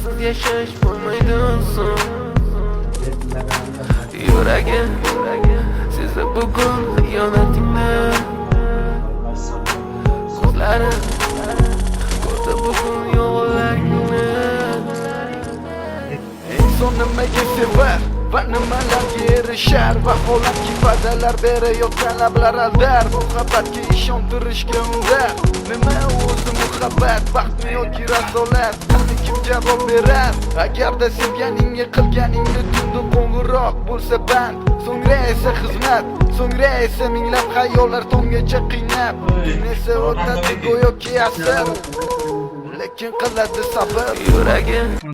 Sensiz yashash bo'lmaydi inson. Yuragim sezdi bugun xiyonatingni. Ko'zlarim ko'rdi bugun yollarni. Inson nimaga sevar va nimalarga erishar? Vaholanki va'dalar berayotgan lablar aldar. Muhabbatga ishontirishga undar. Nima o'zi muhabbat, vaqtmi yoki razolat? Buni kim javob berar? Agarda sevganingga qilganingni tunda qo'ng'iroq bo'lsa band, so'ngra esa xizmat, so'ngra esa minglab xayollar tonggacha qiynab. Kun esa o'tadi go'yoki asr, lekin qiladi sabr. Yuragim